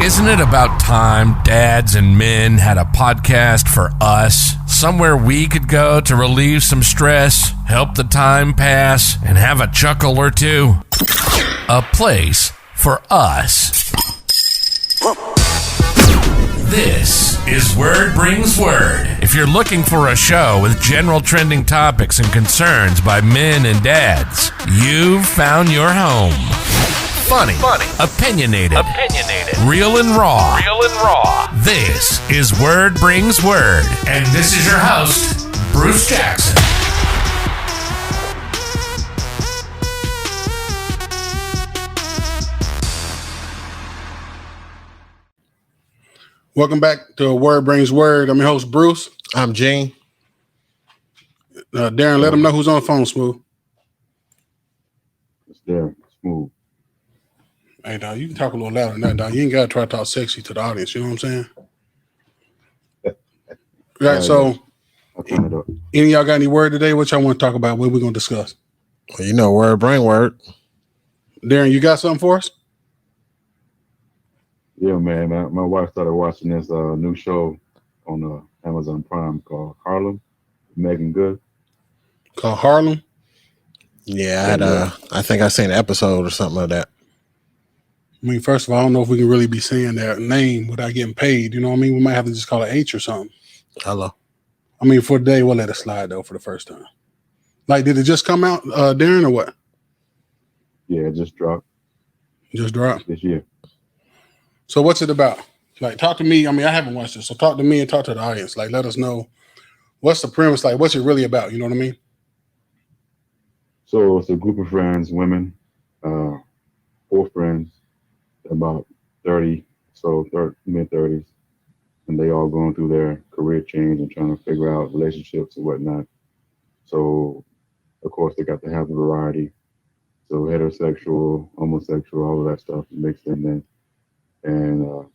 Isn't it about time dads and men had a podcast for us? Somewhere we could go to relieve some stress, help the time pass, and have a chuckle or two. A place for us. This is Word Brings Word. If you're looking for a show with general trending topics and concerns by men and dads, you've found your home. Funny, opinionated, real and raw. This is Word Brings Word, and this is your host, Bruce Jackson. Welcome back to Word Brings Word. I'm your host, Bruce. I'm Gene. Darren, let them know who's on the phone, Smooth. It's Darren, Smooth. Hey, dog, you can talk a little louder than that, dog. You ain't got to try to talk sexy to the audience. You know what I'm saying? Right, so any of y'all got any word today? What y'all want to talk about? What we going to discuss? Well, you know, Word Bring Word. Darren, you got something for us? Yeah, man. My wife started watching this new show on Amazon Prime called Harlem. Megan Good. Called Harlem? Yeah, I think I seen an episode or something like that. I mean, first of all, I don't know if we can really be saying that name without getting paid. You know what I mean? We might have to just call it H or something. Hello. I mean, for today, we'll let it slide, though, for the first time. Like, did it just come out, Darren, or what? Yeah, it just dropped. Just dropped? This year. So what's it about? Like, talk to me. I mean, I haven't watched it, so talk to me and talk to the audience. Like, let us know what's the premise, like, what's it really about? You know what I mean? So it's a group of friends, women, 4 friends, about 30, so mid-30s, and they all going through their career change and trying to figure out relationships and whatnot. So, of course, they got to have the variety. So heterosexual, homosexual, all of that stuff mixed in there. And,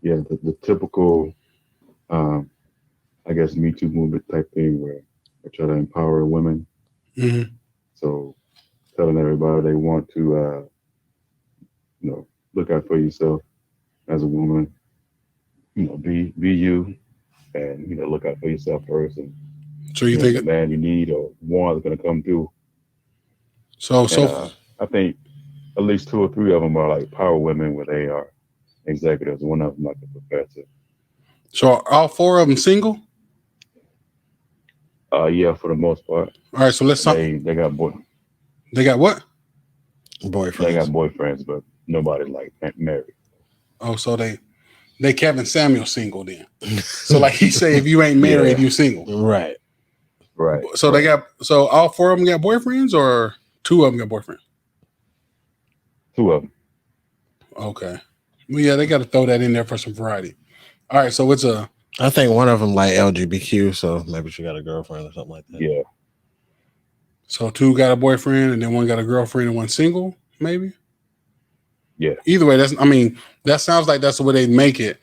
the typical, I guess, Me Too movement type thing where they try to empower women. Mm-hmm. So telling everybody they want to, look out for yourself as a woman, be you, and, look out for yourself first. And so you think the man you need or one is going to come through. So I think at least 2 or 3 of them are like power women where they are executives. One of them like a professor. So are all 4 of them single? Yeah, for the most part. All right, so let's talk. They got They got what? Boyfriends. They got boyfriends, but nobody's like married. Oh, so they Kevin Samuel single then. So like he say, if you ain't married, you single. Right. So they got all 4 of them got boyfriends, or 2 of them got boyfriends? 2 of them. Okay. Well, yeah, they got to throw that in there for some variety. All right, so it's I think one of them like LGBTQ, so maybe she got a girlfriend or something like that. Yeah. So 2 got a boyfriend, and then 1 got a girlfriend, and 1 single, maybe. Yeah. Either way, that sounds like that's the way they make it.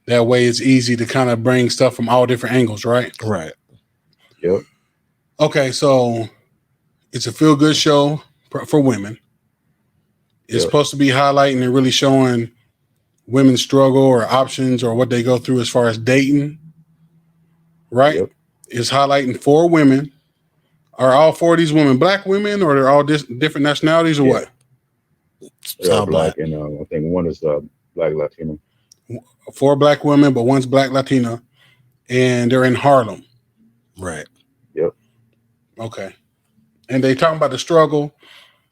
That way, it's easy to kind of bring stuff from all different angles, right? Right. Yep. Okay, so it's a feel-good show for women. It's supposed to be highlighting and really showing women's struggle or options or what they go through as far as dating, right? Yep. It's highlighting 4 women. Are all 4 of these women black women, or they're all different nationalities, or what? They're all black, and I think 1 is black Latino. 4 black women, but 1's black Latina, and they're in Harlem. Right. Yep. Okay. And they talking about the struggle.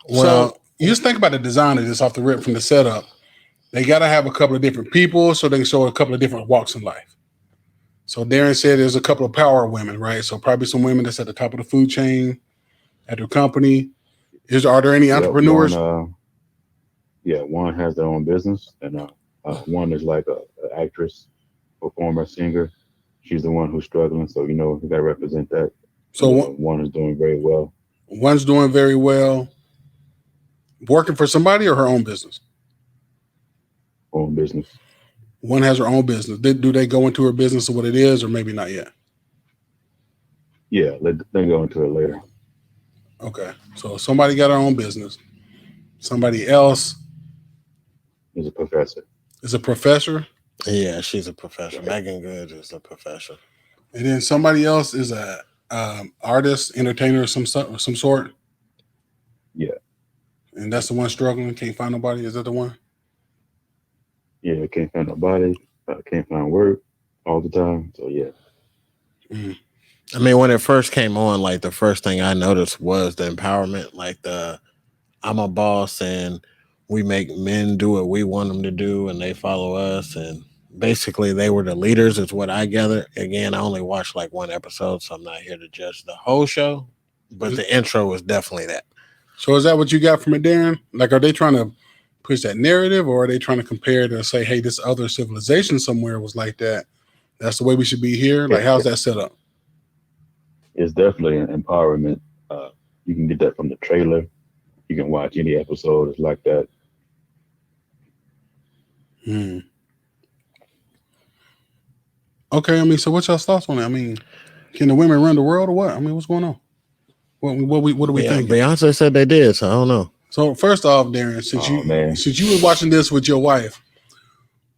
Well, so you just think about the design of this off the rip from the setup. They got to have a couple of different people so they can show a couple of different walks in life. So Darren said there's a couple of power women, right? So probably some women that's at the top of the food chain at their company. Are there any entrepreneurs? One has their own business, and 1 is like an actress, performer, singer. She's the one who's struggling, so you got to represent that. So 1 is doing very well. 1's doing very well. Working for somebody or her own business? Own business. 1 has her own business. Do they go into her business or what it is, or maybe not yet? Yeah, they go into it later. Okay, so somebody got her own business. Somebody else is a professor. is a professor. Yeah, she's a professor. Megan Good is a professor. And then somebody else is a artist, entertainer of some sort. Yeah. And that's the one struggling, can't find nobody. Is that the one? Yeah, can't find nobody. Can't find work all the time. So yeah. Mm. I mean, when it first came on, like the first thing I noticed was the empowerment, like the I'm a boss and we make men do what we want them to do and they follow us. And basically they were the leaders is what I gather. Again, I only watched like one episode, so I'm not here to judge the whole show, but the intro was definitely that. So is that what you got from it, Darren? Like, are they trying to push that narrative, or are they trying to compare it and say, hey, this other civilization somewhere was like that? That's the way we should be here? Like, how's that set up? It's definitely an empowerment. You can get that from the trailer. You can watch any episode. It's like that. Okay, I mean, so what's your thoughts on it? I mean, can the women run the world or what? I mean, what's going on? What do we think? Beyonce said they did, so I don't know. So first off, Darren, since you were watching this with your wife,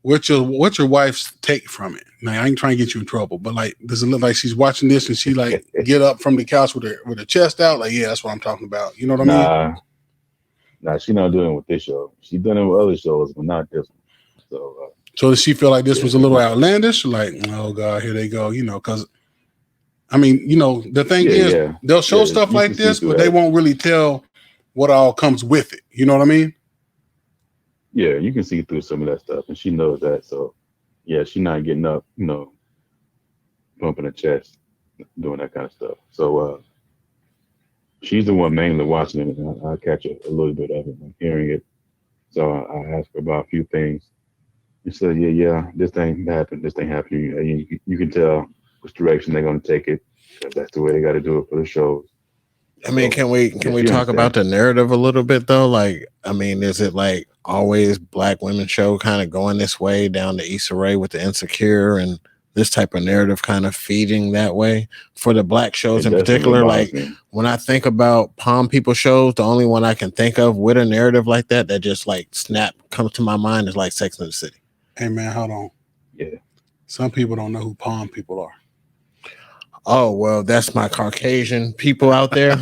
what's your wife's take from it? Now, I ain't trying to get you in trouble, but like, does it look like she's watching this and she like get up from the couch with her chest out? Like, yeah, that's what I'm talking about. You know what I mean? Nah, she's not doing it with this show. She's done it with other shows, but not this one. So does she feel like this was a little outlandish? Like, oh God, here they go. You know, because I mean, you know, the thing is, they'll show stuff like this, but they won't really tell what all comes with it. You know what I mean? Yeah, you can see through some of that stuff, and she knows that. So, yeah, she's not getting up, you know, pumping her chest, doing that kind of stuff. So, she's the one mainly watching it, and I catch a little bit of it, I'm hearing it. So I asked her about a few things. She said, yeah, this thing happened. You can tell which direction they're going to take it, because that's the way they got to do it for the shows. I mean, can we talk about the narrative a little bit though? Like, I mean, is it like always black women show kind of going this way down the Issa Rae with the Insecure and this type of narrative kind of feeding that way for the black shows in particular? Like when I think about Palm People shows, the only one I can think of with a narrative like that just like comes to my mind is like Sex and the City. Hey man, hold on. Yeah. Some people don't know who Palm People are. Oh, well, that's my Caucasian people out there.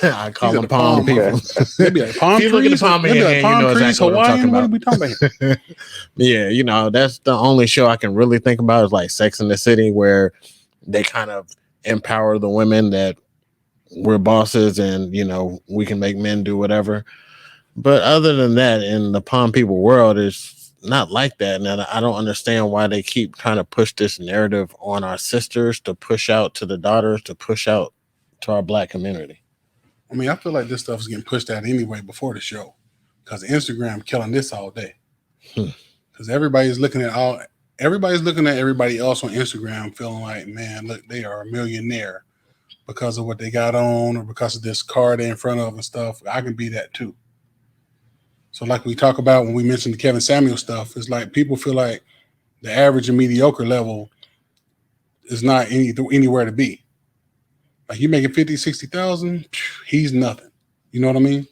I call them palm people. Maybe like palm trees. Look at the palm in your hand, you know exactly what I'm talking about. What are we talking about? Yeah, you know, that's the only show I can really think about is like Sex and the City, where they kind of empower the women that we're bosses and, you know, we can make men do whatever. But other than that, in the palm people world, it's not like that. And I don't understand why they keep trying to push this narrative on our sisters, to push out to the daughters, to push out to our black community. I mean, I feel like this stuff is getting pushed out anyway before the show, because Instagram killing this all day. Because everybody's looking at everybody else on Instagram feeling like, man, look, they are a millionaire because of what they got on or because of this car they're in front of and stuff. I can be that too. So like we talk about when we mentioned the Kevin Samuel stuff, it's like people feel like the average and mediocre level is not anywhere to be. Like you making 50, 60,000, he's nothing. You know what I mean?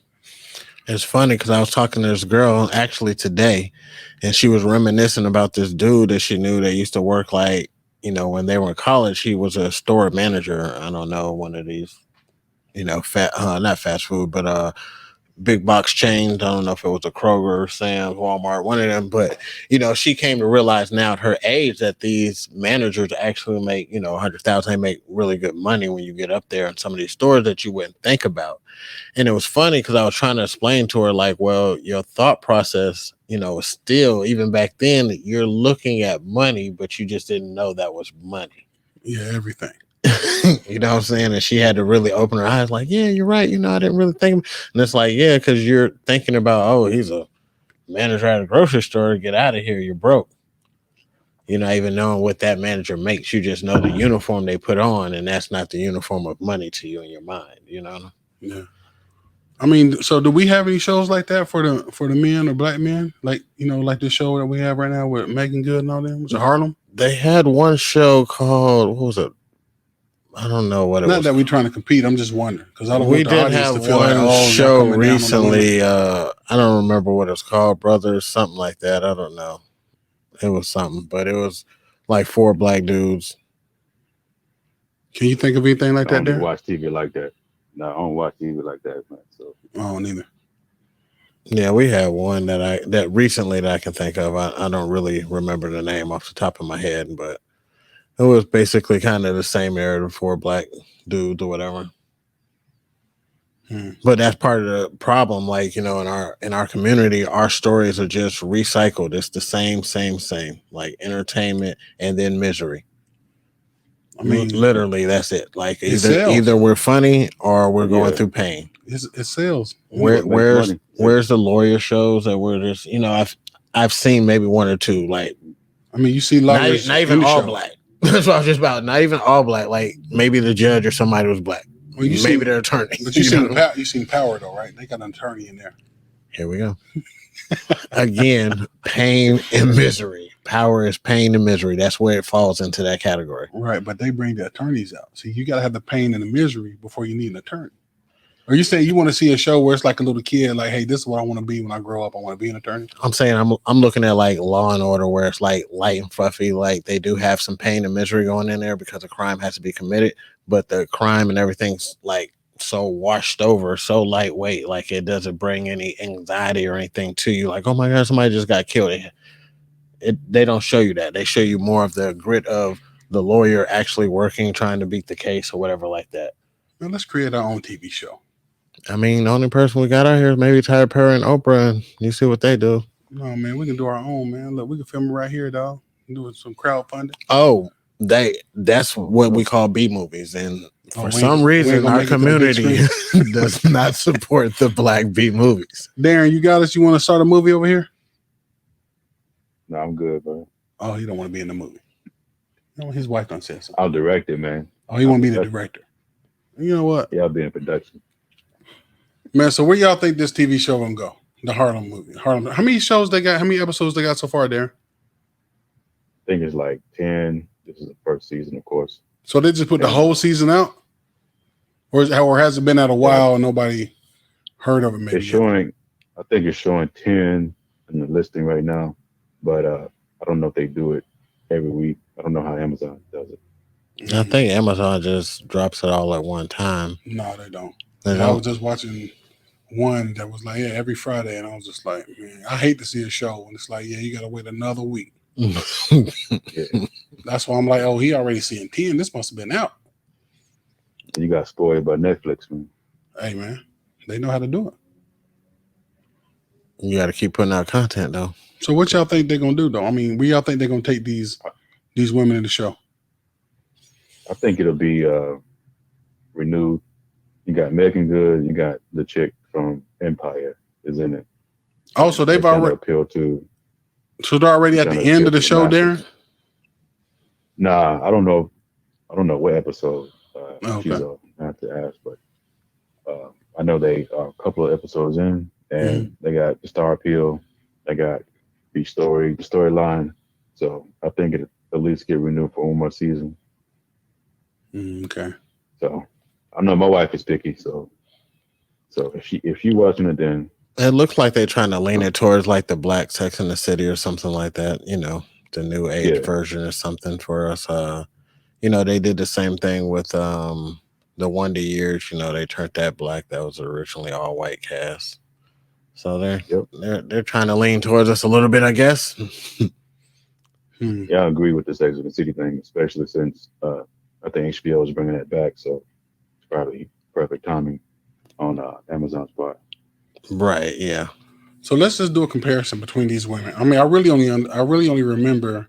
It's funny because I was talking to this girl actually today, and she was reminiscing about this dude that she knew that used to work like, you know, when they were in college, he was a store manager. I don't know, one of these, you know, not fast food, but big box chains. I don't know if it was a Kroger, Sam's, Walmart, one of them. But, you know, she came to realize now at her age that these managers actually make, you know, 100,000. They make really good money when you get up there in some of these stores that you wouldn't think about. And it was funny because I was trying to explain to her, like, well, your thought process, you know, still, even back then, you're looking at money, but you just didn't know that was money. Yeah, everything. You know what I'm saying? And she had to really open her eyes, like, yeah, you're right. You know, I didn't really think. And it's like, yeah, because you're thinking about, oh, he's a manager at a grocery store. Get out of here. You're broke. You're not even knowing what that manager makes. You just know the uniform they put on, and that's not the uniform of money to you in your mind, you know? Yeah. I mean, so do we have any shows like that for the men or black men? Like, you know, like this show that we have right now with Megan Good and all them? Was it Harlem? They had one show called, what was it? I don't know what it was. Not that we're trying to compete. I'm just wondering because I don't we want the did audience have to feel one like, oh, show recently. I don't remember what it's called, Brothers, something like that. I don't know. It was something, but it was like 4 black dudes. Can you think of anything like I that don't there? even watch TV like that. No, I don't watch TV like that, man. So I don't either. Yeah, we had one that recently that I can think of. I don't really remember the name off the top of my head, but it was basically kind of the same era, the 4 black dudes or whatever. But that's part of the problem. Like, in our community, our stories are just recycled. It's the same, like entertainment and then misery. I mean, literally, that's it. Like it sells. either we're funny or we're going through pain. It sells. Where's the lawyer shows that we're just, I've seen maybe 1 or 2. Like, I mean, you see lawyers not even all black. That's what I was just about. Not even all black. Like maybe the judge or somebody was black. Well, maybe their attorney. But you seen Power though, right? They got an attorney in there. Here we go. Again, pain and misery. Power is pain and misery. That's where it falls into that category. Right, but they bring the attorneys out. See, you got to have the pain and the misery before you need an attorney. Or you saying you want to see a show where it's like a little kid, like, hey, this is what I want to be when I grow up. I want to be an attorney. I'm saying I'm looking at like Law and Order, where it's like light and fluffy. Like they do have some pain and misery going in there because a crime has to be committed, but the crime and everything's like so washed over, so lightweight, like it doesn't bring any anxiety or anything to you. Like, oh my God, somebody just got killed. They don't show you that. They show you more of the grit of the lawyer actually working, trying to beat the case or whatever like that. Now let's create our own TV show. I mean, the only person we got out here is maybe Tyler Perry and Oprah, and you see what they do. No, man, we can do our own, man. Look, we can film it right here, dog. Do some crowdfunding. Oh, that's what we call B movies, and for some reason our community does not support the black B movies. Darren, you got us? You want to start a movie over here? No, I'm good, bro. Oh, he don't want to be in the movie. No, his wife done said something. I'll direct it, man. Oh, he want to be the director. You know what? Yeah, I'll be in production. Man, so where y'all think this TV show gonna go? The Harlem movie. Harlem. How many shows they got? How many episodes they got so far, Darren? I think it's like 10. This is the first season, of course. So they just put the whole season out? Or has it been out a while and nobody heard of it maybe? It's showing, I think it's showing 10 in the listing right now. But I don't know if they do it every week. I don't know how Amazon does it. I think Amazon just drops it all at one time. No, they don't. I was just watching one that was like, yeah, every Friday, and I was just like, man, I hate to see a show and it's like, yeah, you gotta wait another week. Yeah. That's why I'm like, oh, he already seeing 10. This must have been out. You got spoiled by Netflix, man. Hey, man, they know how to do it. You got to keep putting out content, though. So what y'all think they're gonna do, though? I mean, where y'all think they're gonna take these women in the show? I think it'll be renewed. You got Megan Good. You got the chick from Empire is in it. Oh, so they've already appealed to. So they're already at the end of the show, Darren? Nah, I don't know. I don't know what episode Okay. she's on. I have to ask, but I know they are a couple of episodes in, and they got the star appeal. They got the storyline. So I think it at least get renewed for one more season. Okay. So I know my wife is picky, so if she watching it, then it looks like they're trying to lean it towards like the Black Sex in the City or something like that. The new age version or something for us. They did the same thing with the Wonder Years. They turned that black. That was originally all white cast. So they're trying to lean towards us a little bit, I guess. Yeah, I agree with the Sex and the City thing, especially since I think HBO is bringing that back. So it's probably perfect timing on Amazon's part. Right. Yeah. So let's just do a comparison between these women. I mean, I really only remember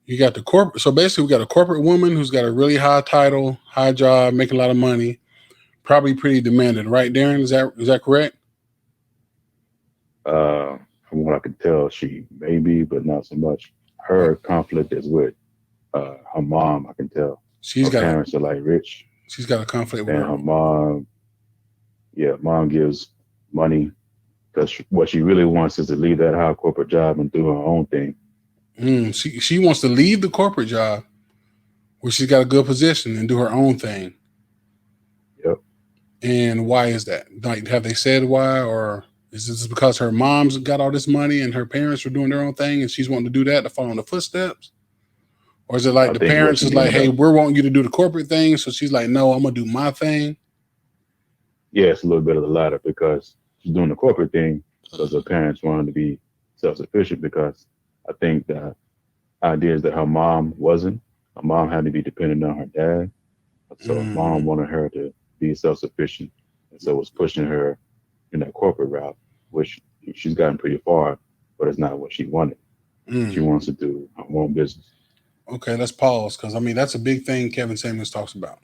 you got the corporate. So basically, we got a corporate woman who's got a really high title, high job, making a lot of money, probably pretty demanding, right, Darren? Is that correct? From what I could tell, she may be, but not so much. Her conflict is with her mom. I can tell. Her parents are like rich. She's got a conflict with her mom. Yeah, mom gives money because what she really wants is to leave that high corporate job and do her own thing. She wants to leave the corporate job where she's got a good position and do her own thing. Yep. And why is that? Like, have they said why, or Is this because her mom's got all this money and her parents were doing their own thing and she's wanting to do that to follow in the footsteps? Or is it like I the think parents what is she like, ended hey, up- we're wanting you to do the corporate thing. So she's like, no, I'm going to do my thing. Yeah, it's a little bit of the latter because she's doing the corporate thing because her parents wanted to be self-sufficient because I think the idea is that her mom wasn't. Her mom had to be dependent on her dad. So her mom wanted her to be self-sufficient. And so was pushing her in that corporate route, which she's gotten pretty far, but it's not what she wanted. She wants to do her own business. Okay, let's pause because I mean that's a big thing Kevin Samuels talks about.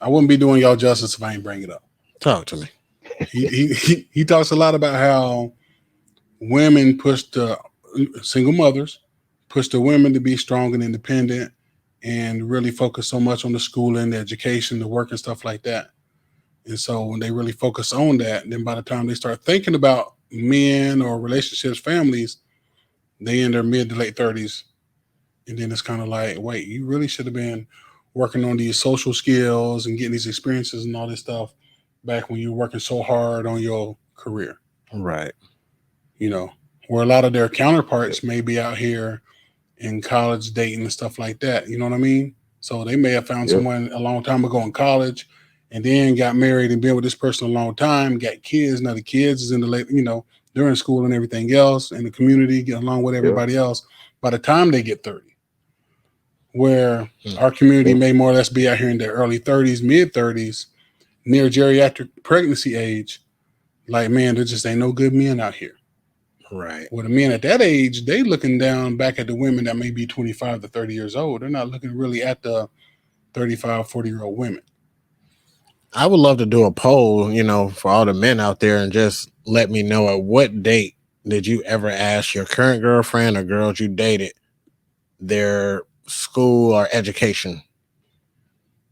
I wouldn't be doing y'all justice if I ain't bring it up. Talk to me. He talks a lot about how women push the single mothers, push the women to be strong and independent, and really focus so much on the schooling, the education, the work, and stuff like that. And so when they really focus on that, then by the time they start thinking about men or relationships, families, they in their mid to late 30s. And then it's kind of like, wait, you really should have been working on these social skills and getting these experiences and all this stuff back when you were working so hard on your career. Right. You know, where a lot of their counterparts may be out here in college dating and stuff like that. You know what I mean? So they may have found someone a long time ago in college and then got married and been with this person a long time, got kids. Now the kids is in the late, they're in school and everything else in the community, get along with everybody else by the time they get 30. Where our community may more or less be out here in their early 30s, mid 30s, near geriatric pregnancy age. Like, man, there just ain't no good men out here. Right. Well, the men at that age, they looking down back at the women that may be 25 to 30 years old. They're not looking really at the 35, 40-year-old women. I would love to do a poll, for all the men out there and just let me know at what date did you ever ask your current girlfriend or girls you dated their school or education.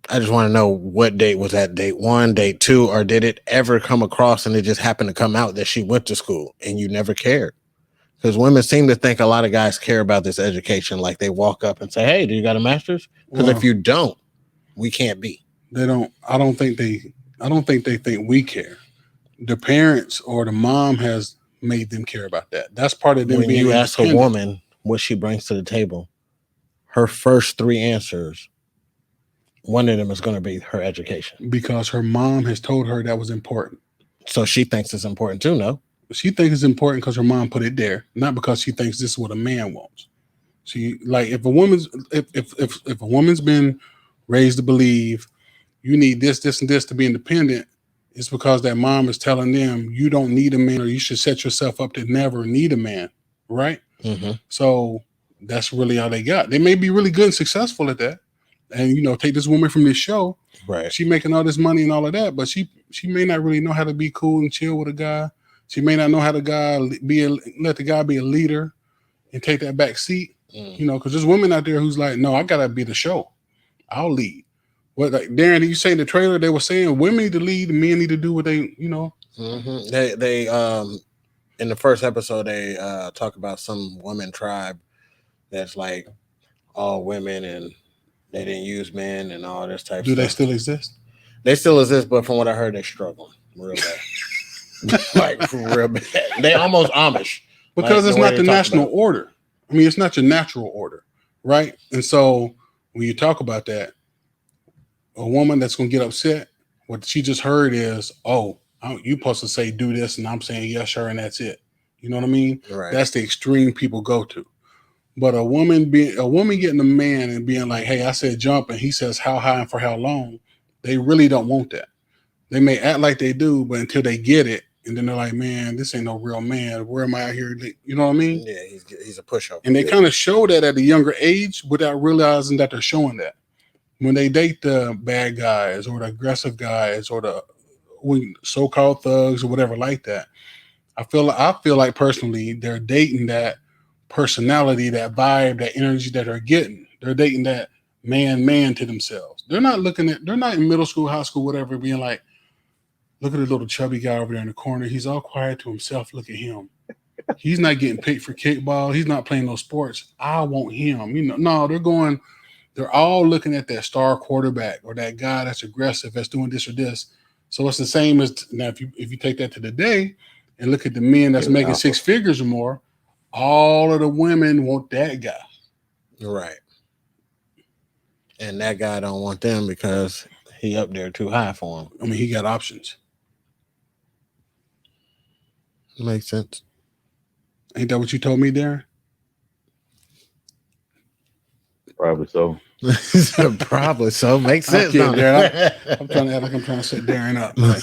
I just want to know what date was that, date 1, date 2, or did it ever come across and it just happened to come out that she went to school and you never cared? Because women seem to think a lot of guys care about this education. Like they walk up and say, hey, do you got a master's? Because if you don't, we can't be. They don't. I don't think they think we care. The parents or the mom has made them care about that. That's part of them when being you ask a independent. woman what she brings to the table, her first 3 answers, one of them is going to be her education. Because her mom has told her that was important. So she thinks it's important too, no? She thinks it's important because her mom put it there, not because she thinks this is what a man wants. She like if a woman's been raised to believe you need this, this, and this to be independent, it's because that mom is telling them you don't need a man or you should set yourself up to never need a man, right? Mm-hmm. So that's really all they got. They may be really good and successful at that. And, take this woman from this show. Right. She making all this money and all of that, but she may not really know how to be cool and chill with a guy. She may not know how let the guy be a leader and take that back seat, because there's women out there who's like, no, I got to be the show. I'll lead. What, like Darren, did you say in the trailer, they were saying women need to lead, men need to do what they, Mm-hmm. They in the first episode, they talk about some woman tribe that's like all women and they didn't use men and all this type of stuff. Do they still exist? They still exist, but from what I heard, they're struggling real bad. Like real bad. They almost Amish. Because it's not the national order. I mean, it's not your natural order, right? And so when you talk about that, a woman that's going to get upset, what she just heard is, oh, you're supposed to say do this, and I'm saying yes, sure, and that's it. You know what I mean? Right. That's the extreme people go to. But a woman getting a man and being like, hey, I said jump, and he says how high and for how long, they really don't want that. They may act like they do, but until they get it, and then they're like, man, this ain't no real man. Where am I out here? You know what I mean? Yeah, he's a pushover. And they kind of show that at a younger age without realizing that they're showing that. When they date the bad guys or the aggressive guys or the so-called thugs or whatever like that, I feel like personally they're dating that personality, that vibe, that energy that they're getting. They're dating that man to themselves. They're not in middle school, high school, whatever, being like, look at the little chubby guy over there in the corner. He's all quiet to himself. Look at him. He's not getting picked for kickball. He's not playing no sports. I want him. No, they're all looking at that star quarterback or that guy that's aggressive, that's doing this or this. So it's the same as now if you take that to the day, and look at the men that's making alpha. 6 figures or more, all of the women want that guy. Right. And that guy don't want them because he up there too high for him. I mean, he got options. Makes sense. Ain't that what you told me, Darren? Probably so. Probably so. Makes sense. Okay, Don't Darren, it? I'm trying to act like I'm trying to set Darren up. Like,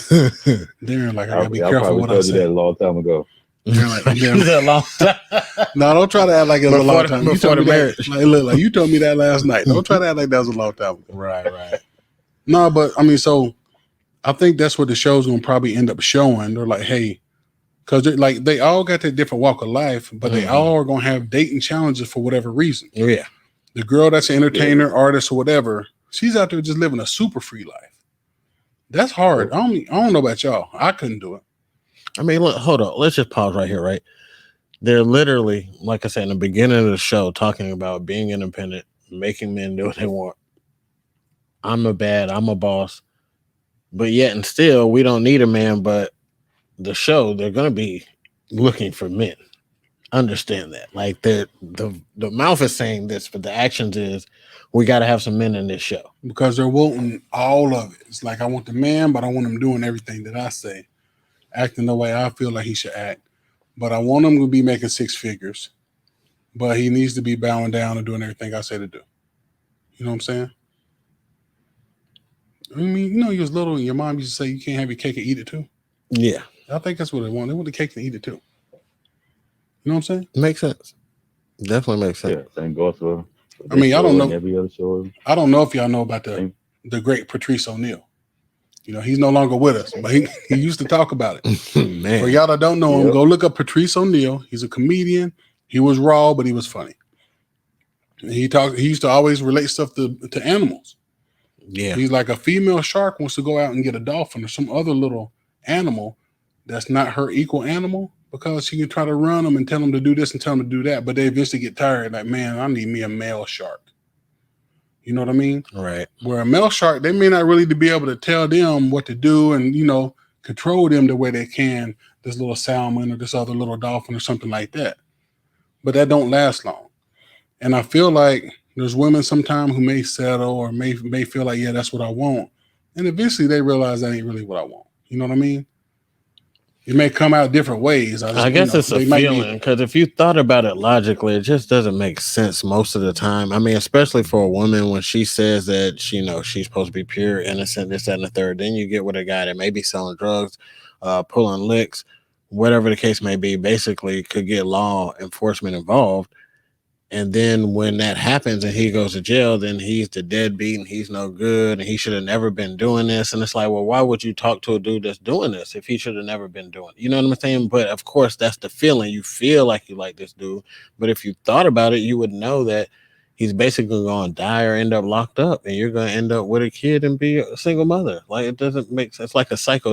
Darren, like I gotta be careful probably what I told you that say. a long time ago. Darren, like, Darren, It's a long time. no, don't try to act like it was a long time. You Before told the me that, marriage. like, look, like you told me that last night. Don't try to act like that was a long time ago. Right. No, but I mean, so I think that's what the show's gonna probably end up showing. They're like, hey, because like they all got their different walk of life, but they all are gonna have dating challenges for whatever reason. Yeah. The girl that's an entertainer, artist, or whatever, she's out there just living a super free life. That's hard. I don't know about y'all. I couldn't do it. I mean, look, hold on. Let's just pause right here, right? They're literally, like I said in the beginning of the show, talking about being independent, making men do what they want. I'm a boss. But yet and still, we don't need a man, but the show, they're going to be looking for men. Understand that. Like the mouth is saying this, but the actions is we got to have some men in this show. Because they're wanting all of it. It's like I want the man, but I want him doing everything that I say, acting the way I feel like he should act. But I want him to be making 6 figures, but he needs to be bowing down and doing everything I say to do. You know what I'm saying? I mean, you know, you was little and your mom used to say you can't have your cake and eat it too. Yeah. I think that's what they want. They want the cake and eat it too. You know what I'm saying? Makes sense. Definitely makes sense. Yeah, same goes for I mean, I don't know. every other show. I don't know if y'all know about the great Patrice O'Neal. You know, he's no longer with us, but he used to talk about it. Man. For y'all that don't know him, go look up Patrice O'Neal. He's a comedian. He was raw, but he was funny. And he used to always relate stuff to animals. Yeah. He's like a female shark wants to go out and get a dolphin or some other little animal that's not her equal animal, because she can try to run them and tell them to do this and tell them to do that, but they eventually get tired. Like, man, I need me a male shark. You know what I mean? Right. Where a male shark, they may not really be able to tell them what to do and, you know, control them the way they can this little salmon or this other little dolphin or something like that. But that don't last long. And I feel like there's women sometimes who may settle or may feel like, yeah, that's what I want. And eventually they realize that ain't really what I want. You know what I mean? It may come out different ways. I guess it's a feeling, because if you thought about it logically, it just doesn't make sense most of the time. I mean, especially for a woman when she says that she's supposed to be pure, innocent, this, that, and the third. Then you get with a guy that may be selling drugs, pulling licks, whatever the case may be. Basically, could get law enforcement involved. And then when that happens and he goes to jail, then he's the deadbeat and he's no good and he should have never been doing this. And it's like, well, why would you talk to a dude that's doing this if he should have never been doing it? You know what I'm saying? But of course, that's the feeling. You feel like you like this dude. But if you thought about it, you would know that he's basically going to die or end up locked up, and you're going to end up with a kid and be a single mother. Like, it doesn't make sense. It's like a cycle.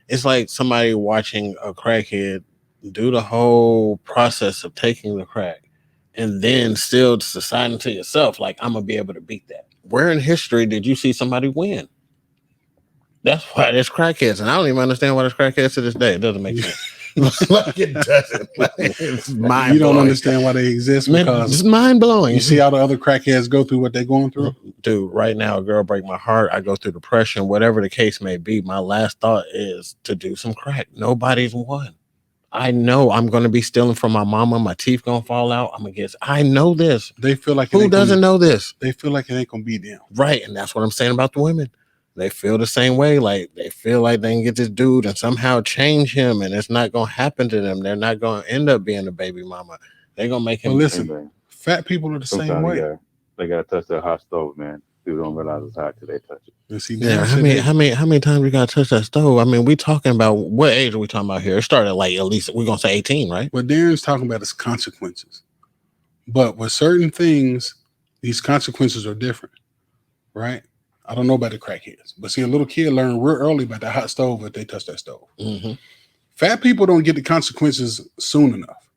It's like somebody watching a crackhead do the whole process of taking the crack, and then still deciding to yourself, like, I'm going to be able to beat that. Where in history did you see somebody win? That's why there's crackheads. And I don't even understand why there's crackheads to this day. It doesn't make sense. Like, it doesn't. Like, it's mind-blowing. You don't understand why they exist, because it's mind-blowing. You see how the other crackheads go through what they're going through? Dude, right now, a girl break my heart. I go through depression, whatever the case may be. My last thought is to do some crack. Nobody's won. I know I'm going to be stealing from my mama. My teeth going to fall out. I'm going to get, I know this. They feel like, who doesn't know this? They feel like it ain't going to be them. Right. And that's what I'm saying about the women. They feel the same way. Like, they feel like they can get this dude and somehow change him, and it's not going to happen to them. They're not going to end up being a baby mama. They're going to make him. Well, listen, fat people are the same way. They got to touch that hot stove, man. People don't realize it's hot till they touch it. And see, yeah, how many times we got to touch that stove? I mean, we talking about, what age are we talking about here? It started like, at least we're going to say 18, right? What Darren's talking about is consequences. But with certain things, these consequences are different, right? I don't know about the crackheads, but see, a little kid learn real early about that hot stove if they touch that stove. Mm-hmm. Fat people don't get the consequences soon enough.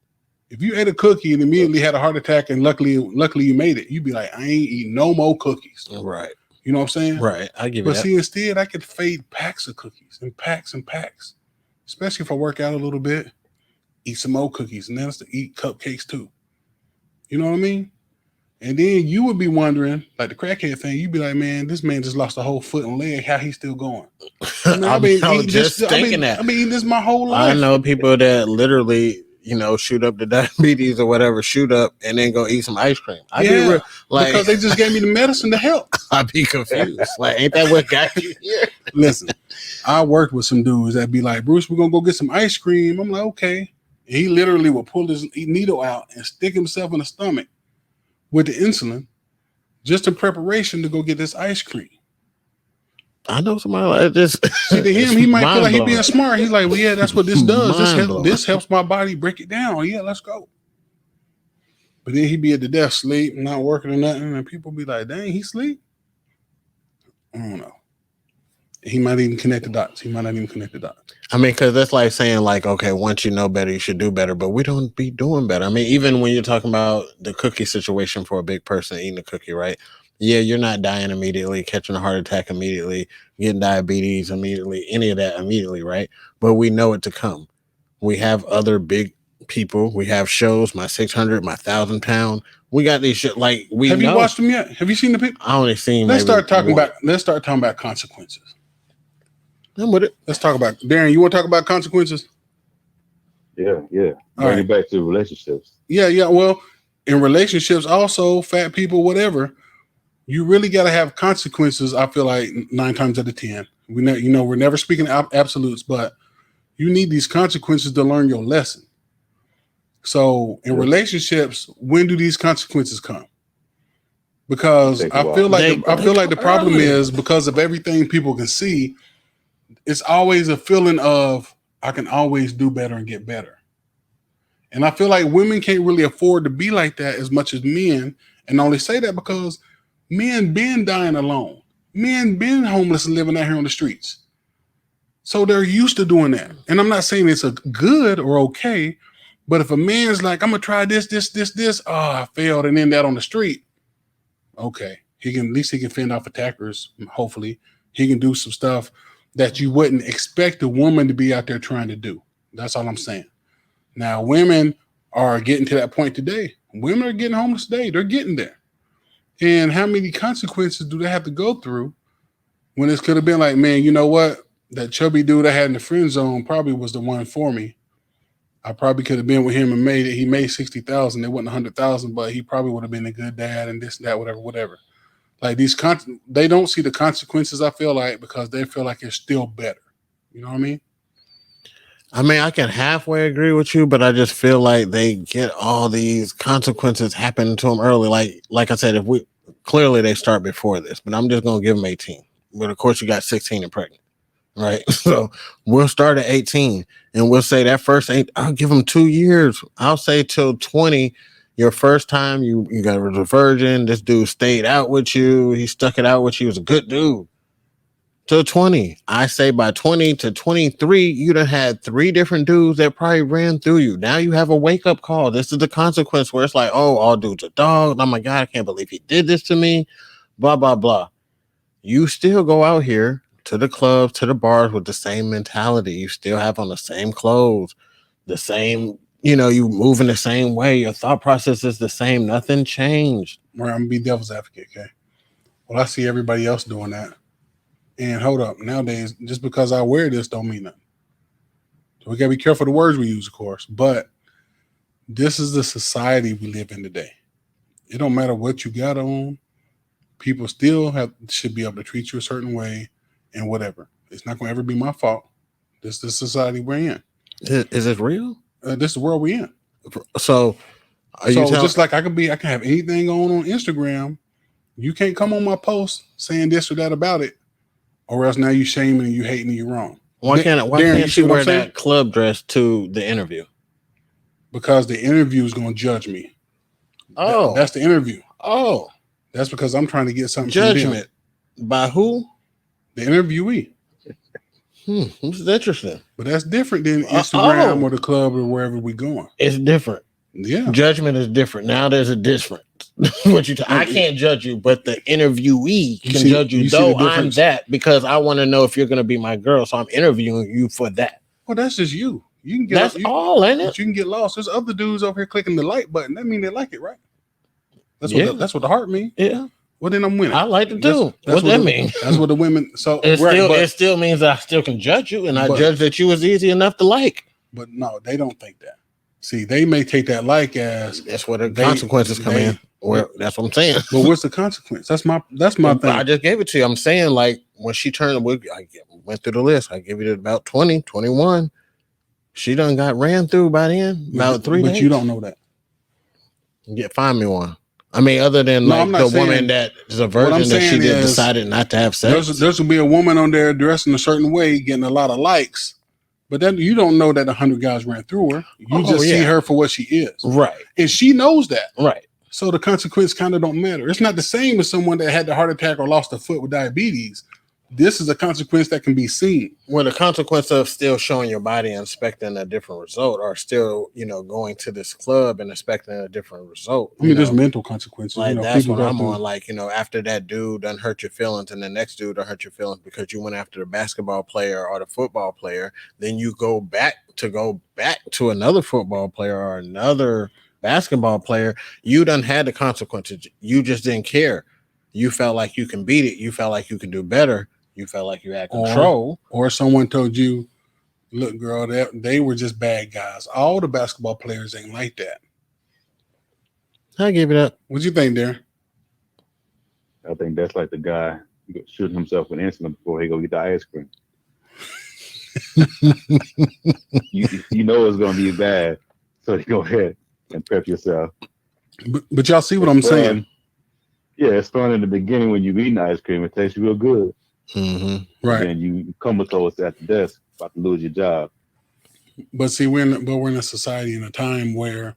If you ate a cookie and immediately had a heart attack, and luckily you made it, you'd be like, I ain't eating no more cookies. Right. You know what I'm saying? Right. I give you But that. see, instead, I could fade packs of cookies and packs and packs. especially if I work out a little bit, eat some more cookies, and then it's to eat cupcakes too. You know what I mean? And then you would be wondering, like the crackhead thing, you'd be like, man, this man just lost a whole foot and leg. How he's still going? Man, I was just thinking that. I've been eating this my whole life. I know people that literally, shoot up the diabetes or whatever, shoot up and then go eat some ice cream. Because they just gave me the medicine to help. I'd be confused. Like, ain't that what got you here? Listen, I worked with some dudes that be like, Bruce, we're gonna go get some ice cream. I'm like, okay. And he literally would pull his needle out and stick himself in the stomach with the insulin, just in preparation to go get this ice cream. I know somebody like this. See, to him, he might feel like he being smart. He's like, well, yeah, that's what this does. This helps my body break it down. Yeah, let's go. But then he be at the desk, sleep, not working or nothing, and people be like, dang, he sleep? I don't know. He might even connect the dots. I mean, because that's like saying, like, okay, once you know better, you should do better. But we don't be doing better. I mean, even when you're talking about the cookie situation for a big person eating a cookie, right? Yeah, you're not dying immediately, catching a heart attack immediately, getting diabetes immediately, any of that immediately, right? But we know it to come. We have other big people. We have shows, my 600, my 1,000 pound. We got these shit like we. Have you watched them yet? Have you seen the people? I only seen. Let's start talking about consequences. I'm with it. Let's talk about Darren. You want to talk about consequences? Yeah. Bring it back to relationships. Yeah. Well, in relationships, also fat people, whatever. You really got to have consequences. I feel like 9 times out of 10, we're never speaking absolutes, but you need these consequences to learn your lesson. So in relationships, when do these consequences come? Because I feel like the problem is because of everything people can see, it's always a feeling of I can always do better and get better. And I feel like women can't really afford to be like that as much as men. And I only say that because men been dying alone. Men been homeless and living out here on the streets. So they're used to doing that. And I'm not saying it's a good or okay, but if a man's like, I'm gonna try this, I failed and end that on the street. Okay. At least he can fend off attackers. Hopefully he can do some stuff that you wouldn't expect a woman to be out there trying to do. That's all I'm saying. Now, women are getting to that point today. Women are getting homeless today. They're getting there. And how many consequences do they have to go through when this could have been like, man, you know what? That chubby dude I had in the friend zone probably was the one for me. I probably could have been with him and made it. He made 60,000. It wasn't 100,000, but he probably would have been a good dad and this and that, whatever. Like they don't see the consequences, I feel like, because they feel like it's still better. You know what I mean? I mean, I can halfway agree with you, but I just feel like they get all these consequences happening to them early. Like I said, clearly they start before this, but I'm just going to give them 18. But of course you got 16 and pregnant, right? So we'll start at 18 and we'll say that first I'll give them 2 years. I'll say till 20, your first time you got a virgin. This dude stayed out with you. He stuck it out with you. He was a good dude. Till 20. I say by 20 to 23, you done had 3 different dudes that probably ran through you. Now you have a wake-up call. This is the consequence where it's like, oh, all dudes are dogs. Oh my God, I can't believe he did this to me. Blah, blah, blah. You still go out here to the clubs, to the bars with the same mentality. You still have on the same clothes, the same, you move in the same way. Your thought process is the same. Nothing changed. Right, I'm going to be devil's advocate, okay? Well, I see everybody else doing that. And hold up, nowadays, just because I wear this don't mean nothing. So we got to be careful the words we use, of course. But this is the society we live in today. It don't matter what you got on. People still should be able to treat you a certain way and whatever. It's not going to ever be my fault. This is the society we're in. Is it real? This is the world we're in. So just like I can have anything on Instagram. You can't come on my post saying this or that about it. Or else now you shaming and you hating and you're wrong. Why can't she wear that club dress to the interview? Because the interview is going to judge me. Oh. That's the interview. Oh. That's because I'm trying to get something judgment. By who? The interviewee. This is interesting. But that's different than Instagram or the club or wherever we're going. It's different. Yeah. Judgment is different. Now there's a difference. I can't judge you, but the interviewee can judge you. Though I'm that because I want to know if you're going to be my girl. So I'm interviewing you for that. Well, that's just you. You can get That's all, ain't it? but you can get lost. There's other dudes over here clicking the like button. That means they like it, right? That's Yeah. what that's what the heart means. Yeah. Well, then I'm winning. I like it too. That's what that mean? That's what the women. So it still means that I still can judge you, and I judge that you was easy enough to like. But no, they don't think that. See, they may take that like as that's where the consequences come in. Well, that's what I'm saying. But what's the consequence? That's my thing. I just gave it to you. I'm saying, like, when she turned, I went through the list. I gave it about 20, 21. She done got ran through by then, about 3 days. But you don't know that. Find me one. I mean, other than the woman that is a virgin that she decided not to have sex. There's will be a woman on there dressing a certain way, getting a lot of likes. But then you don't know that 100 guys ran through her. You just see her for what she is. Right. And she knows that. Right. So the consequence kind of don't matter. It's not the same as someone that had the heart attack or lost a foot with diabetes. This is a consequence that can be seen. Well, the consequence of still showing your body and expecting a different result, or still, going to this club and expecting a different result. I mean, there's mental consequences. Like, that's what I'm on. Like, after that dude done hurt your feelings and the next dude done hurt your feelings because you went after the basketball player or the football player, then you go back to another football player or another basketball player. You done had the consequences. You just didn't care. You felt like you can beat it. You felt like you can do better. You felt like you had control. Or someone told you, look, girl, they were just bad guys. All the basketball players ain't like that. I give it up. What you think, Darren? I think that's like the guy shooting himself with insulin before he go get the ice cream. you know it's going to be bad. So you go ahead and prep yourself. But y'all see what I'm saying? Yeah, it's fun in the beginning when you're eating ice cream. It tastes real good. Mm-hmm. Right. And you comatose at the desk, about to lose your job. But see, we're in a society in a time where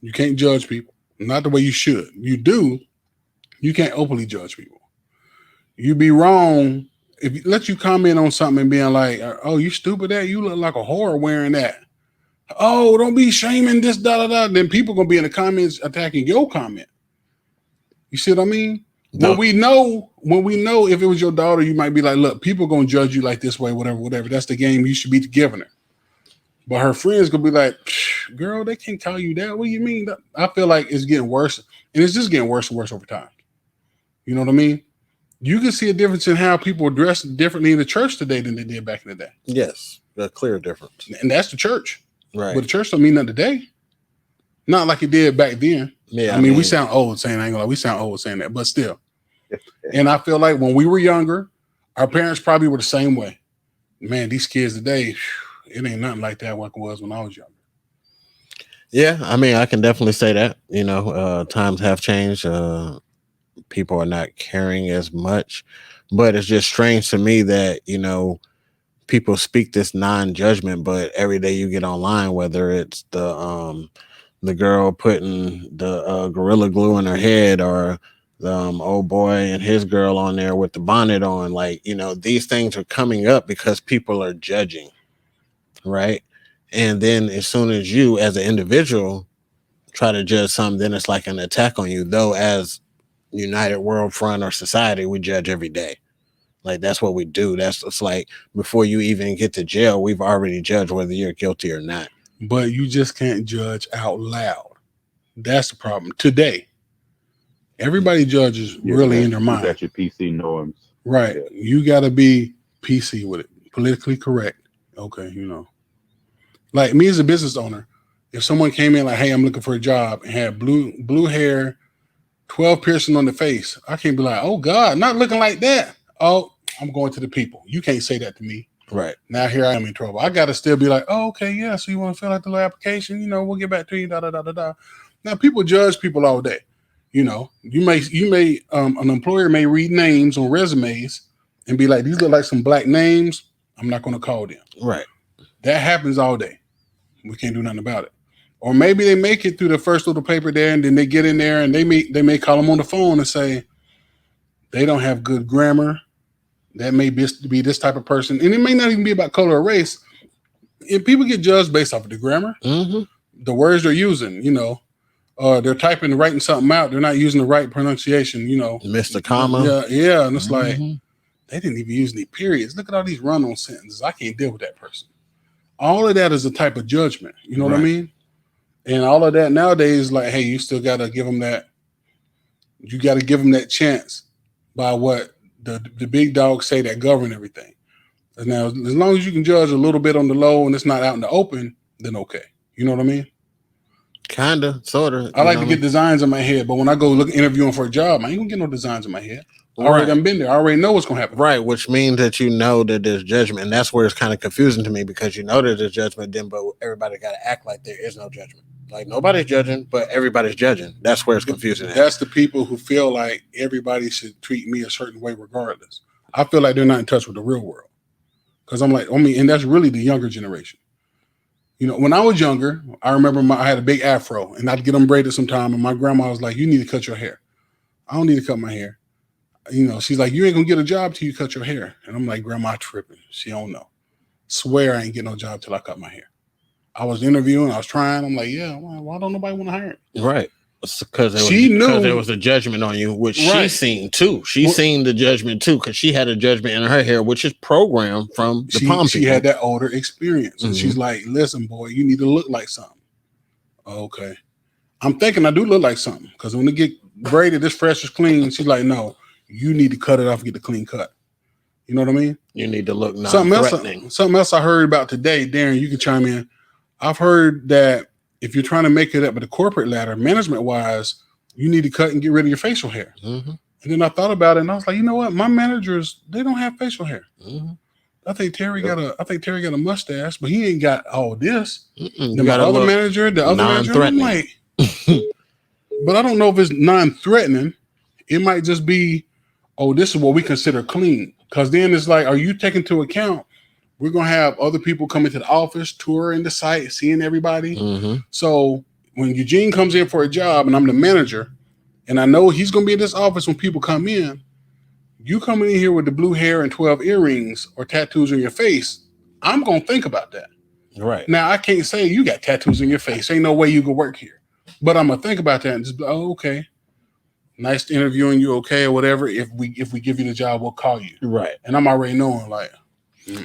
you can't judge people. Not the way you should. You do. You can't openly judge people. You'd be wrong if you let you comment on something and being like, "Oh, you stupid that you look like a whore wearing that." Oh, don't be shaming this Then people gonna be in the comments attacking your comment. You see what I mean? No. When we know if it was your daughter, you might be like, look, people gonna judge you like this way, whatever. That's the game you should be giving her. But her friends gonna be like, girl, they can't call you that. What do you mean? I feel like it's getting worse, and it's just getting worse and worse over time. You know what I mean? You can see a difference in how people dress differently in the church today than they did back in the day. Yes, a clear difference. And that's the church. Right. But the church don't mean nothing today. Not like it did back then. Yeah. I mean, we sound old saying I ain't gonna lie, we sound old saying that, but still. And I feel like when we were younger, our parents probably were the same way. Man, these kids today, it ain't nothing like that like it was when I was younger. Yeah, I mean, I can definitely say that. Times have changed. People are not caring as much, but it's just strange to me that, people speak this non-judgment, but every day you get online, whether it's the girl putting the Gorilla Glue in her head or the old boy and his girl on there with the bonnet on, these things are coming up because people are judging, right? And then as soon as you as an individual try to judge something, then it's like an attack on you. Though as United World Front or society, we judge every day. Like, that's what we do. It's like before you even get to jail, we've already judged whether you're guilty or not. But you just can't judge out loud. That's the problem. Today, everybody judges really in their mind. That's your PC norms. Right. Yeah. You got to be PC with it. Politically correct. Okay, Like me as a business owner, if someone came in like, hey, I'm looking for a job and had blue hair, 12 piercing on the face, I can't be like, oh God, not looking like that. Oh, I'm going to the people. You can't say that to me. Right. Now here I am in trouble. I got to still be like, oh, okay, yeah. So you want to fill out the little application? We'll get back to you. Now people judge people all day. You may an employer may read names on resumes and be like, these look like some black names. I'm not going to call them. Right. That happens all day. We can't do nothing about it. Or maybe they make it through the first little paper there, and then they get in there and they may call them on the phone and say they don't have good grammar. That may be this type of person. And it may not even be about color or race. If people get judged based off of the grammar, the words they're using, they're typing and writing something out. They're not using the right pronunciation, Missed a comma. Yeah. And it's like, they didn't even use any periods. Look at all these run-on sentences. I can't deal with that person. All of that is a type of judgment. You know what I Right. mean? And all of that nowadays, like, hey, you still got to give them that. You got to give them that chance by what the big dogs say that govern everything. And now, as long as you can judge a little bit on the low and it's not out in the open, then okay. You know what I mean? Kinda, sorta. I like to get designs in my head, but when I go look interviewing for a job, I ain't gonna get no designs in my head. I already done been there. I already know what's gonna happen. Right, which means that you know that there's judgment, and that's where it's kind of confusing to me because you know that there's judgment, then but everybody got to act like there is no judgment. Like nobody's judging, but everybody's judging. That's where it's confusing. That's the people who feel like everybody should treat me a certain way regardless. I feel like they're not in touch with the real world because I'm like, and that's really the younger generation. You know, when I was younger, I remember I had a big afro, and I'd get them braided sometime, and my grandma was like, "You need to cut your hair." I don't need to cut my hair. You know, she's like, "You ain't gonna get a job till you cut your hair." And I'm like, "Grandma tripping. She don't know. Swear I ain't get no job till I cut my hair." I was interviewing, I was trying. I'm like, "Yeah, why don't nobody want to hire me?" Right. Because there was a judgment on you, which she seen too. She seen the judgment too, because she had a judgment in her hair, which is programmed from the palm. She had that older experience. And she's like, "Listen, boy, you need to look like something." Okay. I'm thinking I do look like something because when they get braided, this fresh is clean. She's like, "No, you need to cut it off and get the clean cut." You know what I mean? You need to look non-threatening. Something else I heard about today, Darren, you can chime in. I've heard that if you're trying to make it up with the corporate ladder, management-wise, you need to cut and get rid of your facial hair. And then I thought about it, and I was like, you know what? My managers, they don't have facial hair. I think Terry got a mustache, but he ain't got all this. The other manager, I'm like, but I don't know if it's non-threatening. It might just be, oh, this is what we consider clean. Because then it's like, are you taking into account we're going to have other people coming to the office, touring the site, seeing everybody. So when Eugene comes in for a job and I'm the manager and I know he's going to be in this office when people come in, you coming in here with the blue hair and 12 earrings or tattoos on your face, I'm going to think about that. Right. Now, I can't say you got tattoos on your face. Ain't no way you can work here. But I'm going to think about that and just be, oh, okay. Nice interviewing you, okay, or whatever. If we give you the job, we'll call you. Right. And I'm already knowing, like,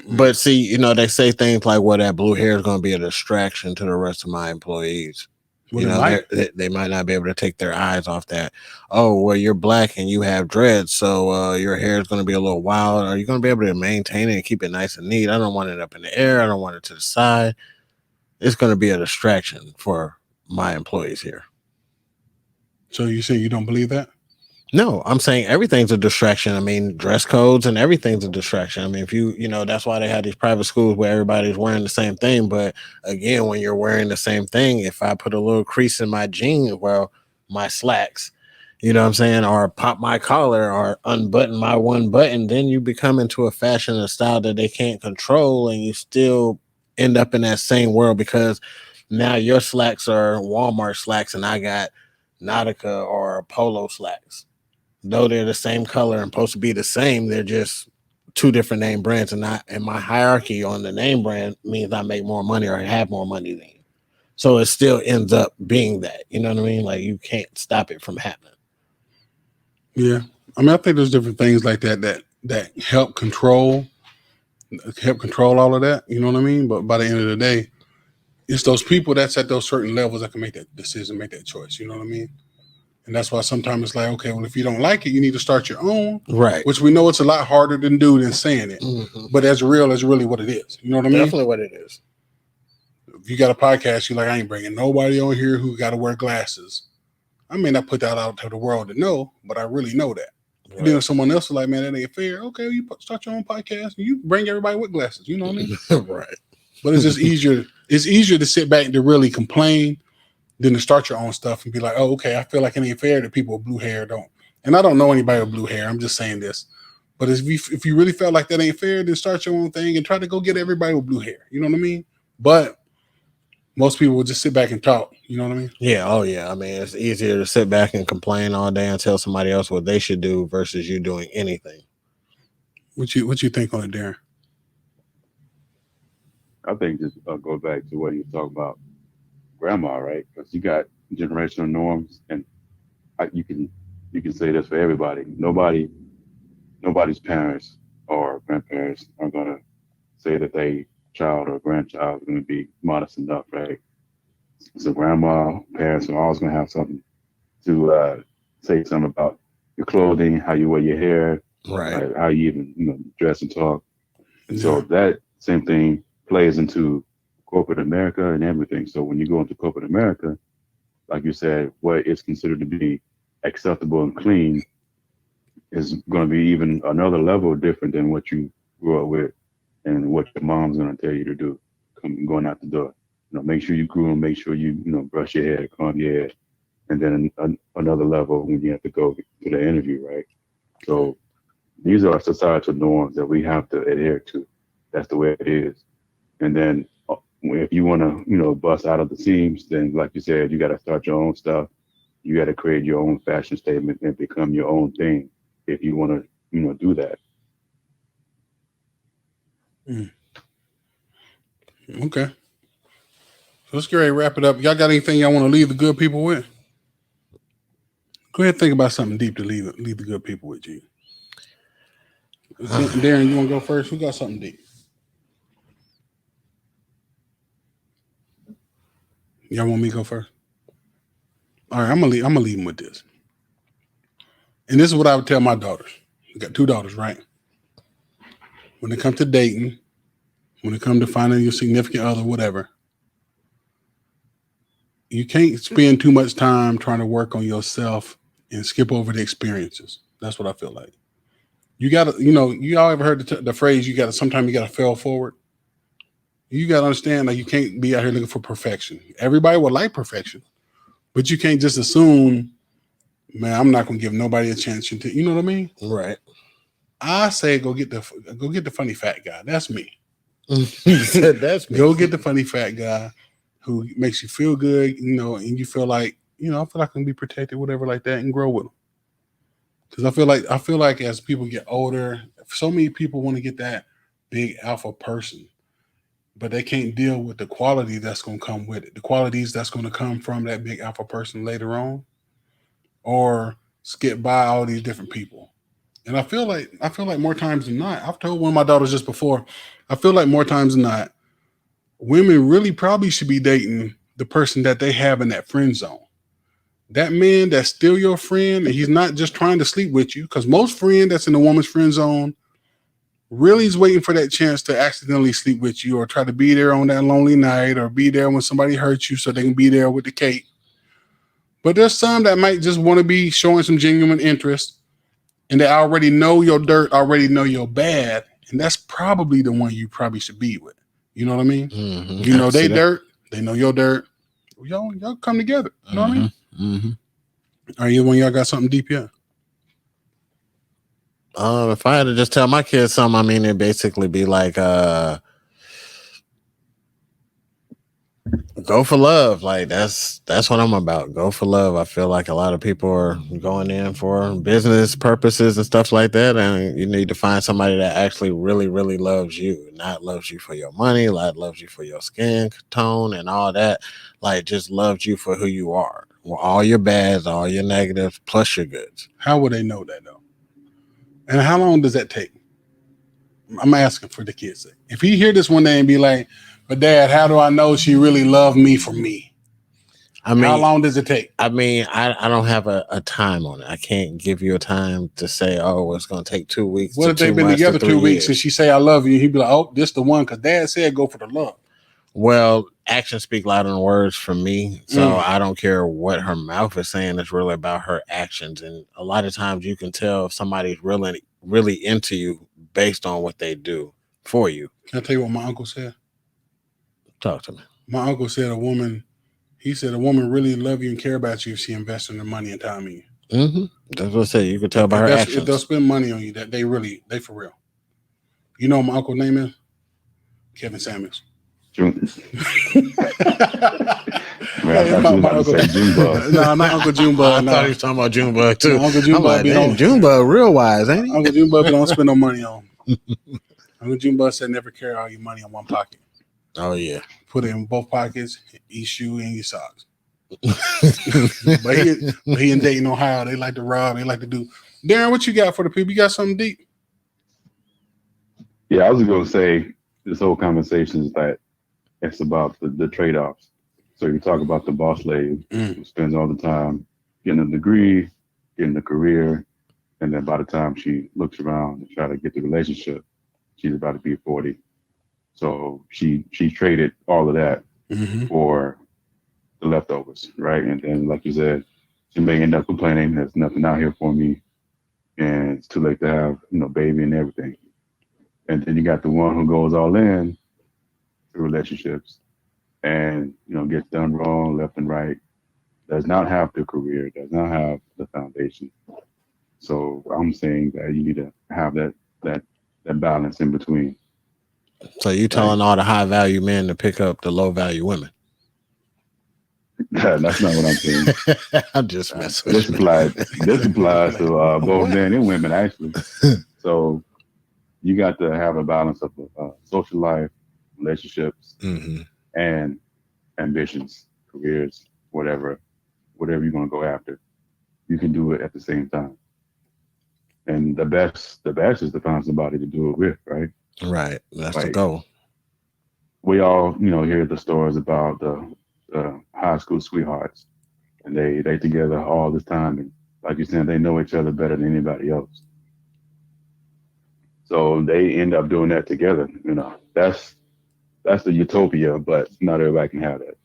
but see, you know, they say things like, well, that blue hair is going to be a distraction to the rest of my employees. Well, you know, they might not be able to take their eyes off that. Oh, well, you're black and you have dreads, so your hair is going to be a little wild. Are you going to be able to maintain it and keep it nice and neat? I don't want it up in the air. I don't want it to the side. It's going to be a distraction for my employees here. So you say you don't believe that? No, I'm saying everything's a distraction. I mean, dress codes and everything's a distraction. I mean, if you know, that's why they have these private schools where everybody's wearing the same thing. But again, when you're wearing the same thing, if I put a little crease in my jeans, well, my slacks, you know what I'm saying, or pop my collar or unbutton my one button, then you become into a fashion and style that they can't control, and you still end up in that same world because now your slacks are Walmart slacks and I got Nautica or Polo slacks. Though they're the same color and supposed to be the same, they're just two different name brands. And my hierarchy on the name brand means I make more money or have more money than you. So it still ends up being that. You know what I mean? Like you can't stop it from happening. Yeah. I mean, I think there's different things like that help control all of that. You know what I mean? But by the end of the day, it's those people that's at those certain levels that can make that decision, make that choice. You know what I mean? And that's why sometimes it's like, okay, well, if you don't like it, you need to start your own. Right. Which we know it's a lot harder than saying it. But as real as really what it is. You know what I mean? Definitely what it is. If you got a podcast, you're like, I ain't bringing nobody on here who got to wear glasses. I may not put that out to the world to know, but I really know that. Right. And then if someone else is like, man, that ain't fair. Okay, well, you start your own podcast and you bring everybody with glasses. You know what I mean? Right. But it's just easier. It's easier to sit back and to really complain than to start your own stuff and be like, oh, okay, I feel like it ain't fair that people with blue hair don't. And I don't know anybody with blue hair. I'm just saying this. But if you really felt like that ain't fair, then start your own thing and try to go get everybody with blue hair. You know what I mean? But most people will just sit back and talk. You know what I mean? Yeah. Oh, yeah. I mean, it's easier to sit back and complain all day and tell somebody else what they should do versus you doing anything. What you think on it, Darren? I think just go back to what he was talking about. Grandma, right? Because you got generational norms, and you can say this for everybody. Nobody's parents or grandparents are gonna say that they child or grandchild is going to be modest enough, right? So grandma, parents are always going to have something to say something about your clothing, how you wear your hair, Right. how you even dress and talk. And so Yeah. that same thing plays into corporate America and everything. So when you go into corporate America, like you said, what is considered to be acceptable and clean is going to be even another level different than what you grew up with and what your mom's going to tell you to do going out the door. Make sure you groom, make sure you brush your hair, comb your hair, and then another level when you have to go to the interview, right? So these are societal norms that we have to adhere to. That's the way it is. And then if you want to, bust out of the seams, then like you said, you got to start your own stuff. You got to create your own fashion statement and become your own thing if you want to, do that. Okay. So let's get ready to wrap it up. Y'all got anything y'all want to leave the good people with? Go ahead and think about something deep to leave the good people with, G. Darren, you want to go first? Who got something deep? Y'all want me to go first? All right, I'm gonna leave them with this. And this is what I would tell my daughters. I got 2 daughters, right? When it comes to dating, when it comes to finding your significant other, whatever, you can't spend too much time trying to work on yourself and skip over the experiences. That's what I feel like. You gotta, you all ever heard the phrase, sometimes you gotta fail forward. You gotta understand, like, you can't be out here looking for perfection. Everybody would like perfection, but you can't just assume, man, I'm not gonna give nobody a chance to, you know what I mean? Right. I say go get the funny fat guy. That's me. That's me. Go get the funny fat guy who makes you feel good, and you feel like, I feel like I can be protected, whatever, like that, and grow with them. Because I feel like as people get older, so many people want to get that big alpha person, but they can't deal with the quality that's going to come with it. The qualities that's going to come from that big alpha person later on, or skip by all these different people. And I feel like more times than not, I've told one of my daughters just before, I feel like more times than not, women really probably should be dating the person that they have in that friend zone. That man that's still your friend, and he's not just trying to sleep with you, because most friend that's in a woman's friend zone really is waiting for that chance to accidentally sleep with you or try to be there on that lonely night or be there when somebody hurts you so they can be there with the cake. But there's some that might just want to be showing some genuine interest, and they already know your dirt, already know your bad, and that's probably the one you probably should be with. You know what I mean? Mm-hmm. You know they dirt, they know your dirt. Y'all come together. You know what I mean? Mm-hmm. Are you when y'all got something deep yet? If I had to just tell my kids something, it'd basically be like, go for love. Like that's what I'm about. Go for love. I feel like a lot of people are going in for business purposes and stuff like that, and you need to find somebody that actually really, really loves you, not loves you for your money, like loves you for your skin tone and all that. Like just loves you for who you are, all your bads, all your negatives, plus your goods. How would they know that though? And how long does that take? I'm asking for the kids' sake. If he hear this one day and be like, "But Dad, how do I know she really loved me for me?" How long does it take? I don't have a time on it. I can't give you a time to say, oh, it's going to take 2 weeks. What if they've been together 2 weeks and she say, "I love you"? He'd be like, "Oh, this the one," because Dad said go for the love. Well, actions speak louder than words for me. So I don't care what her mouth is saying. It's really about her actions. And a lot of times you can tell if somebody's really, really into you based on what they do for you. Can I tell you what my uncle said? Talk to me. My uncle said a woman really love you and care about you if she invests in her money and time in you. Mm-hmm. That's what I say. You can tell by her actions. If they'll spend money on you, that they for real. You know what my uncle's name is? Kevin Samuels. June. My uncle. No, not Uncle Junebug. I thought he was talking about Junebug too. No, Uncle Junebug Junebug real wise, ain't he? Uncle Junebug don't spend no money on. Uncle Junebug said never carry all your money in one pocket. Oh yeah. Put it in both pockets, each shoe and your socks. but he in Dayton, Ohio. They like to rob. They like to do. Darren, what you got for the people? You got something deep? Yeah, I was going to say, this whole conversation is that it's about the trade-offs. So you talk about the boss lady who spends all the time getting a degree, getting a career, and then by the time she looks around and try to get the relationship, she's about to be 40. So she traded all of that for the leftovers, right? And then, like you said, she may end up complaining, there's nothing out here for me, and it's too late to have, baby and everything. And then you got the one who goes all in to relationships and, gets done wrong left and right, does not have the career, does not have the foundation. So I'm saying that you need to have that balance in between. So you telling all the high value men to pick up the low value women? That's not what I'm saying. I'm just messing. This applies to both men and women, actually. So you got to have a balance of social life, relationships, and ambitions, careers, whatever you're going to go after. You can do it at the same time. And the best is to find somebody to do it with, right? Right. That's the goal. We all, hear the stories about the high school sweethearts, and they together all this time, and like you said, they know each other better than anybody else. So they end up doing that together. That's the utopia, but not everybody can have that.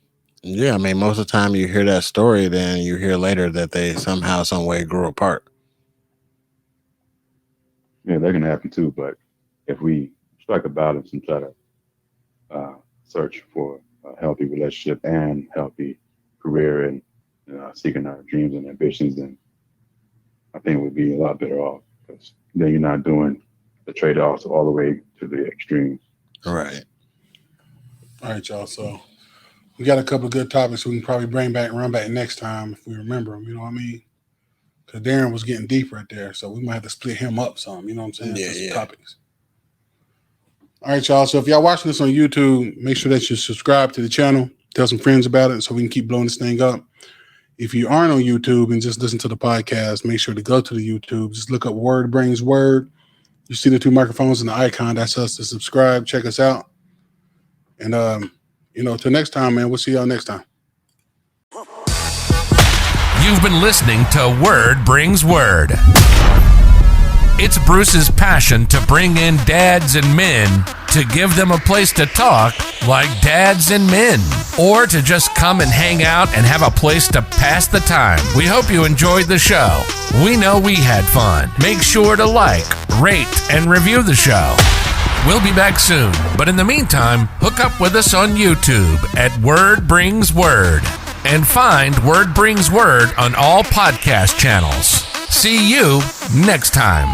Yeah, I mean, most of the time you hear that story, then you hear later that they somehow, some way grew apart. Yeah, that can happen too. But if we strike a balance and try to search for a healthy relationship and healthy career and seeking our dreams and ambitions, then I think we'd be a lot better off, because then you're not doing the trade-offs all the way to the extremes. Right. All right, y'all. So we got a couple of good topics we can probably run back next time if we remember them. You know what I mean? Because Darren was getting deep right there, so we might have to split him up some. You know what I'm saying? Yeah. Topics. All right, y'all. So if y'all watching this on YouTube, make sure that you subscribe to the channel. Tell some friends about it so we can keep blowing this thing up. If you aren't on YouTube and just listen to the podcast, make sure to go to the YouTube. Just look up Word Brings Word. You see the two microphones and the icon. That's us to subscribe. Check us out. And, till next time, man. We'll see y'all next time. You've been listening to Word Brings Word. It's Bruce's passion to bring in dads and men to give them a place to talk like dads and men, or to just come and hang out and have a place to pass the time. We hope you enjoyed the show. We know we had fun. Make sure to like, rate, and review the show. We'll be back soon, but in the meantime, hook up with us on YouTube at Word Brings Word, and find Word Brings Word on all podcast channels. See you next time.